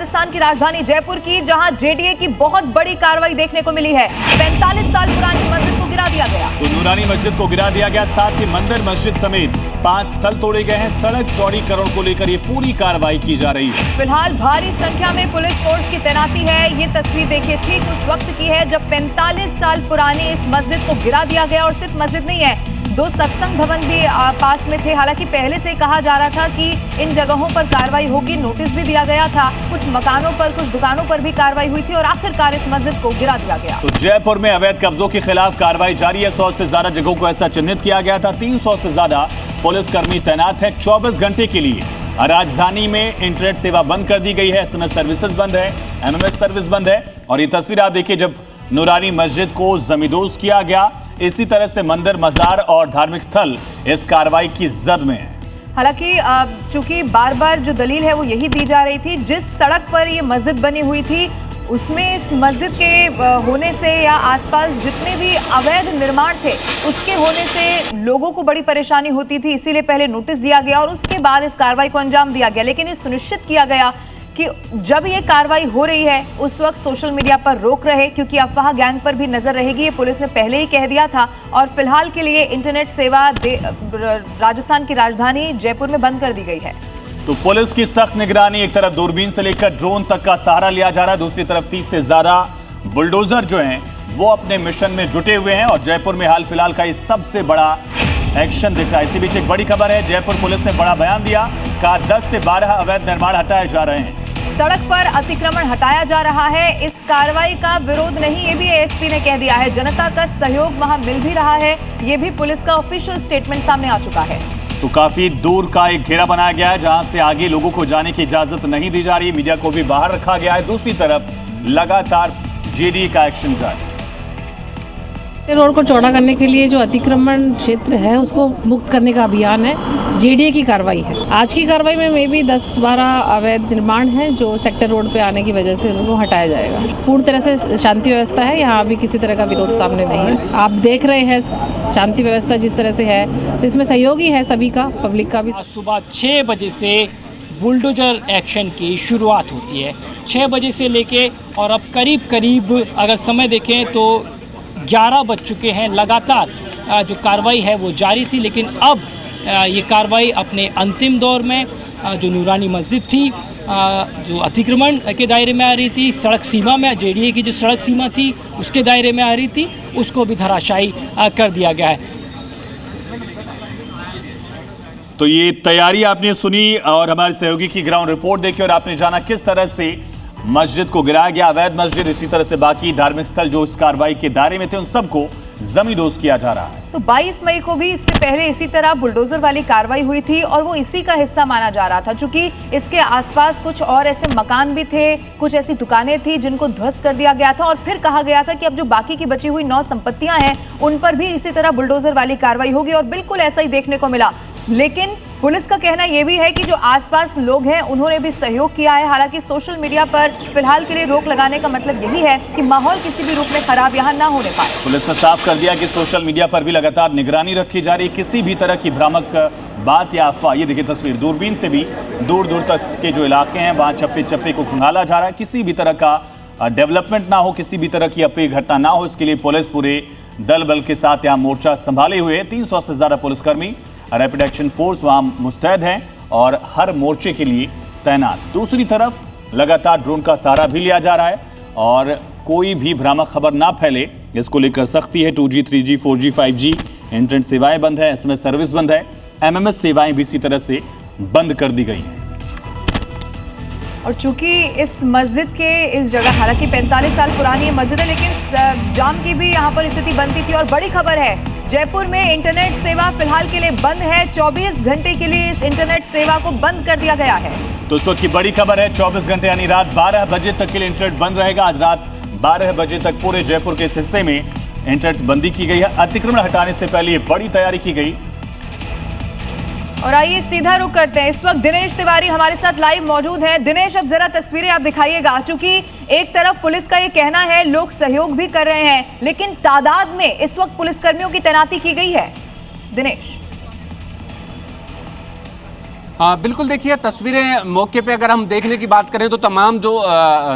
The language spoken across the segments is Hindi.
राजस्थान की राजधानी जयपुर की, जहां जेडीए की बहुत बड़ी कार्रवाई देखने को मिली है। 45 साल पुरानी मस्जिद को गिरा दिया गया। तो नूरानी मस्जिद को गिरा दिया गया, साथ ही मंदिर मस्जिद समेत 5 स्थल तोड़े गए हैं। सड़क चौड़ी करण को लेकर ये पूरी कार्रवाई की जा रही है। फिलहाल भारी संख्या में पुलिस फोर्स की तैनाती है। ये तस्वीर देखिए ठीक उस वक्त की है जब 45 साल पुरानी इस मस्जिद को गिरा दिया गया। और सिर्फ मस्जिद नहीं है, 2 सत्संग भवन भी पास में थे। हालांकि पहले से कहा जा रहा था कि इन जगहों पर कार्रवाई होगी, नोटिस भी दिया गया था। कुछ मकानों पर, कुछ दुकानों पर भी कार्रवाई हुई थी और आखिरकार इस मस्जिद को गिरा दिया गया। तो जयपुर में अवैध कब्जों के खिलाफ कार्रवाई जारी है। 100 से ज्यादा जगहों को ऐसा चिन्हित किया गया था। 300 से ज्यादा पुलिसकर्मी तैनात है 24 घंटे के लिए। राजधानी में इंटरनेट सेवा बंद कर दी गई है, SMS सर्विसेज बंद है, MMS सर्विस बंद है। और ये तस्वीर आप देखिए जब नूरानी मस्जिद को जमींदोज किया गया। इसी तरह से मंदिर, मजार और धार्मिक स्थल इस कार्रवाई की जद में है। हालांकि चूंकि बार बार जो दलील है वो यही दी जा रही थी, जिस सड़क पर ये मस्जिद बनी हुई थी उसमें इस मस्जिद के होने से या आसपास जितने भी अवैध निर्माण थे उसके होने से लोगों को बड़ी परेशानी होती थी। इसीलिए पहले नोटिस दिया गया और उसके बाद इस कार्रवाई को अंजाम दिया गया। लेकिन ये सुनिश्चित किया गया कि जब ये कार्रवाई हो रही है उस वक्त सोशल मीडिया पर रोक रहे, क्योंकि अफवाह गैंग पर भी नजर रहेगी। ये पुलिस ने पहले ही कह दिया था। और फिलहाल के लिए इंटरनेट सेवा राजस्थान की राजधानी जयपुर में बंद कर दी गई है। तो पुलिस की सख्त निगरानी, एक तरफ दूरबीन से लेकर ड्रोन तक का सहारा लिया जा रहा है, दूसरी तरफ 30 से ज्यादा बुलडोजर जो हैं वो अपने मिशन में जुटे हुए हैं। और जयपुर में हाल फिलहाल का ये सबसे बड़ा एक्शन दिख रहा है। इसी बीच एक बड़ी खबर है, जयपुर पुलिस ने बड़ा बयान दिया, कहा 10 से 12 अवैध निर्माण हटाए जा रहे हैं। सड़क पर अतिक्रमण हटाया जा रहा है। इस कार्रवाई का विरोध नहीं, ये भी एएसपी ने कह दिया है। जनता का सहयोग वहां मिल भी रहा है, ये भी पुलिस का ऑफिशियल स्टेटमेंट सामने आ चुका है। तो काफी दूर का एक घेरा बनाया गया है जहां से आगे लोगों को जाने की इजाजत नहीं दी जा रही। मीडिया को भी बाहर रखा गया है। दूसरी तरफ लगातार जेडीए का एक्शन जारी। रोड को चौड़ा करने के लिए जो अतिक्रमण क्षेत्र है उसको मुक्त करने का अभियान है, जेडीए की कार्रवाई है। आज की कार्रवाई में मे भी 10-12 अवैध निर्माण हैं जो सेक्टर रोड पे आने की वजह से उनको हटाया जाएगा। पूर्ण तरह से शांति व्यवस्था है, यहाँ अभी किसी तरह का विरोध सामने नहीं है। आप देख रहे हैं शांति व्यवस्था जिस तरह से है, तो इसमें सहयोग ही है सभी का, पब्लिक का भी। सुबह 6 बजे से बुलडोजर एक्शन की शुरुआत होती है, 6 बजे से लेके, और अब करीब अगर समय देखें तो 11 बज चुके हैं। लगातार जो कार्रवाई है वो जारी थी, लेकिन अब ये कार्रवाई अपने अंतिम दौर में जो नूरानी मस्जिद थी, जो अतिक्रमण के दायरे में आ रही थी, सड़क सीमा में जेडीए की जो सड़क सीमा थी उसके दायरे में आ रही थी, उसको भी धराशायी कर दिया गया है। तो ये तैयारी आपने सुनी और हमारे सहयोगी की ग्राउंड रिपोर्ट देखी और आपने जाना किस तरह से मस्जिद को गिराया गया, अवैध मस्जिद, इसी तरह से बाकी धार्मिक स्थल जो इस कार्रवाई के दायरे में थे उन सबको जमींदोज किया जा रहा है। तो 22 मई को भी इससे पहले इसी तरह बुलडोजर वाली कार्रवाई हुई थी और वो इसी का हिस्सा माना जा रहा था, क्योंकि इसके आसपास कुछ और ऐसे मकान भी थे, कुछ ऐसी दुकानें थी जिनको ध्वस्त कर दिया गया था। और फिर कहा गया था कि अब जो बाकी की बची हुई 9 संपत्तियां हैं उन पर भी इसी तरह बुलडोजर वाली कार्रवाई होगी और बिल्कुल ऐसा ही देखने को मिला। लेकिन पुलिस का कहना यह भी है कि जो आसपास लोग हैं उन्होंने भी सहयोग किया है। हालांकि सोशल मीडिया पर फिलहाल के लिए रोक लगाने का मतलब यही है कि माहौल किसी भी रूप में खराब यहां ना होने पाए। पुलिस ने साफ कर दिया कि सोशल मीडिया पर भी लगातार निगरानी रखी जा रही है, किसी भी तरह की भ्रामक बात या अफवाह, ये देखिए तस्वीर दूरबीन से भी दूर दूर तक के जो इलाके हैं वहां चप्पे चप्पे को खंगाला जा रहा है। किसी भी तरह का डेवलपमेंट ना हो, किसी भी तरह की अप्रिय घटना ना हो, इसके लिए पुलिस पूरे दल बल के साथ यहाँ मोर्चा संभाले हुए है। 300 से ज्यादा पुलिसकर्मी, रैपिड एक्शन फोर्स वहां मुस्तैद हैं और हर मोर्चे के लिए तैनात। दूसरी तरफ लगातार ड्रोन का सहारा भी लिया जा रहा है और कोई भी भ्रामक खबर ना फैले, इसको लेकर सख्ती है। 2G, 3G, 4G, 5G internet सेवाएं बंद है, SMS सर्विस बंद है, MMS सेवाएं भी इसी तरह से बंद कर दी गई हैं। और चूंकि इस मस्जिद के इस जगह, हालांकि 45 साल पुरानी मस्जिद है, लेकिन जाम की भी यहाँ पर स्थिति बनती थी। और बड़ी खबर है, जयपुर में इंटरनेट सेवा फिलहाल के लिए बंद है। 24 घंटे के लिए इस इंटरनेट सेवा को बंद कर दिया गया है। तो इस वक्त की बड़ी खबर है, 24 घंटे यानी रात 12 बजे तक के लिए इंटरनेट बंद रहेगा। आज रात 12 बजे तक पूरे जयपुर के इस हिस्से में इंटरनेट बंदी की गई है। अतिक्रमण हटाने से पहले ये बड़ी तैयारी की गई। और आइए सीधा रुख करते हैं, इस वक्त दिनेश तिवारी हमारे साथ लाइव मौजूद हैं। दिनेश, अब जरा तस्वीरें आप दिखाइएगा, क्योंकि एक तरफ पुलिस का ये कहना है लोग सहयोग भी कर रहे हैं, लेकिन तादाद में इस वक्त पुलिसकर्मियों की तैनाती की गई है। दिनेश। बिल्कुल, देखिए तस्वीरें मौके पे अगर हम देखने की बात करें तो तमाम जो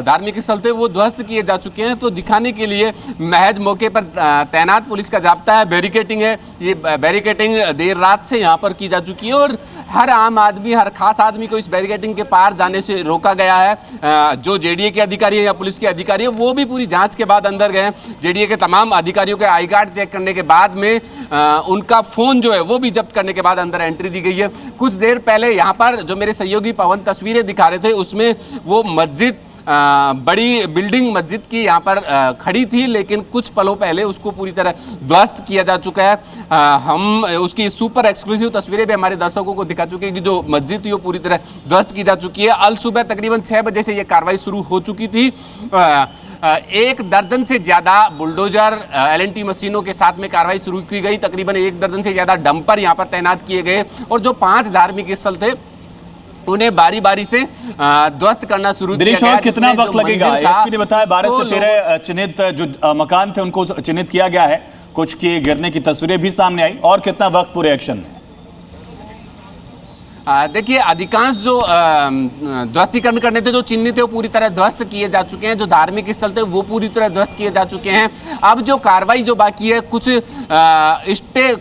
धार्मिक स्थल थे वो ध्वस्त किए जा चुके हैं। तो दिखाने के लिए महज मौके पर तैनात पुलिस का जाब्ता है, बैरिकेटिंग है। ये बैरिकेटिंग देर रात से यहाँ पर की जा चुकी है और हर आम आदमी, हर खास आदमी को इस बैरिकेटिंग के पार जाने से रोका गया है। जो जेडीए के अधिकारी है या पुलिस के अधिकारी है वो भी पूरी जाँच के बाद अंदर गए। जेडीए के तमाम अधिकारियों के आई कार्ड चेक करने के बाद में उनका फ़ोन जो है वो भी जब्त करने के बाद अंदर एंट्री दी गई है। कुछ देर पहले यहाँ पर जो मेरे सहयोगी पवन तस्वीरें दिखा रहे थे उसमें वो मस्जिद, बड़ी बिल्डिंग मस्जिद की यहाँ पर खड़ी थी, लेकिन कुछ पलों पहले उसको पूरी तरह ध्वस्त किया जा चुका है। हम उसकी सुपर एक्सक्लूसिव तस्वीरें भी हमारे दर्शकों को दिखा चुके हैं कि जो मस्जिद थी वो पूरी तरह ध्वस्त की जा चुकी है। अल सुबह तकरीबन 6 बजे से ये कार्रवाई शुरू हो चुकी थी। 1 दर्जन से ज़्यादा बुलडोजर, LNT मशीनों के साथ में कार्रवाई शुरू की गई। तकरीबन 1 दर्जन से ज़्यादा डंपर यहाँ पर तैनात किए गए और जो 5 धार्मिक स्थल थे उन्हें बारी बारी से ध्वस्त करना शुरू किया गया। और कितना वक्त लगेगा? एसपी ने बताया 12 से 13 चिन्हित जो मकान थे उनको चिन्हित किया गया है। कुछ के गिरने की तस्वीरें भी सामने आई। और कितना वक्त पूरे एक्शन में? देखिए, अधिकांश जो ध्वस्तीकरण करने थे, जो चिन्ह थे वो पूरी तरह ध्वस्त किए जा चुके हैं। जो धार्मिक स्थल थे वो पूरी तरह ध्वस्त किए जा चुके हैं। अब जो कार्रवाई जो बाकी है, कुछ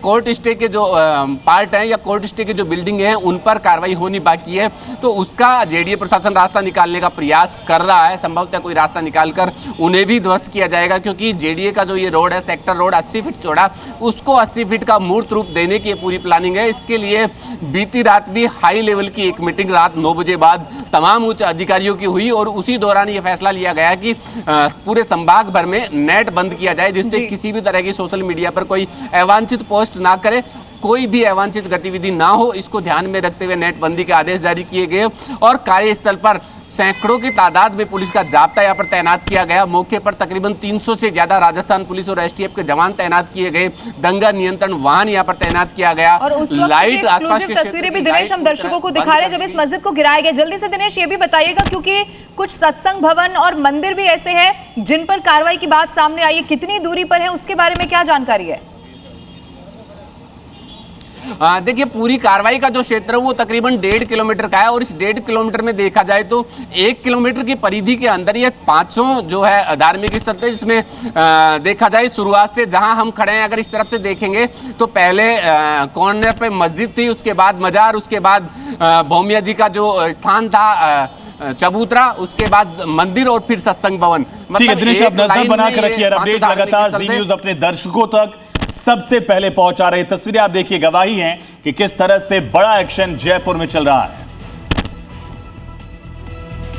कोर्ट स्टे के जो पार्ट हैं या कोर्ट स्टे के जो बिल्डिंग हैं उन पर कार्रवाई होनी बाकी है। तो उसका जेडीए प्रशासन रास्ता निकालने का प्रयास कर रहा है। संभवतः कोई रास्ता निकालकर उन्हें भी ध्वस्त किया जाएगा, क्योंकि जेडीए का जो ये रोड है, सेक्टर रोड 80 फीट चौड़ा, उसको 80 फीट का मूर्त रूप देने की पूरी प्लानिंग है। इसके लिए बीती रात भी हाई लेवल की एक मीटिंग रात 9 बजे बाद तमाम उच्च अधिकारियों की हुई और उसी दौरान ये फैसला लिया गया कि पूरे संभाग भर में नेट बंद किया जाए, जिससे किसी भी तरह की सोशल मीडिया पर कोई अवांछित पोस्ट ना करे, कोई भी अवांछित गतिविधि ना हो। इसको ध्यान में रखते हुए नेट बंदी के आदेश जारी किए गए और कार्यस्थल पर सैकड़ों की तादाद में पुलिस का जाब्ता यहाँ पर तैनात किया गया। मौके पर तकरीबन 300 से ज्यादा राजस्थान पुलिस और STF के जवान तैनात किए गए। दंगा नियंत्रण वाहन यहाँ पर तैनात किया गया। और उस वक्त लाइट की आसपास के तस्वीरें भी दिनेश हम दर्शकों को दिखा रहे हैं जब इस मस्जिद को गिराया गया। जल्दी से दिनेश ये भी बताइएगा, क्योंकि कुछ सत्संग भवन और मंदिर भी ऐसे हैं जिन पर कार्रवाई की बात सामने आई है, कितनी दूरी पर है, उसके बारे में क्या जानकारी है? देखिए, पूरी कार्रवाई का जो क्षेत्र है वो तकरीबन 1.5 किलोमीटर का है और इस 1.5 किलोमीटर में देखा जाए तो 1 किलोमीटर की परिधि के अंदर ये 5 जो है धार्मिक स्थल थे, जिसमें देखा जाए शुरुआत से जहां हम खड़े हैं, अगर इस तरफ से देखेंगे तो पहले कॉर्नर पे मस्जिद थी, उसके बाद मजार, उसके बाद भौमिया जी का जो स्थान था चबूतरा, उसके बाद मंदिर और फिर सत्संग भवन। ठीक है दिनेश, आप नजर बना कर रखिए। अपडेट लगातार जी न्यूज़ अपने दर्शकों तक सबसे पहले पहुंचा रही। तस्वीरें आप देखिए, गवाही हैं कि किस तरह से बड़ा एक्शन जयपुर में चल रहा है।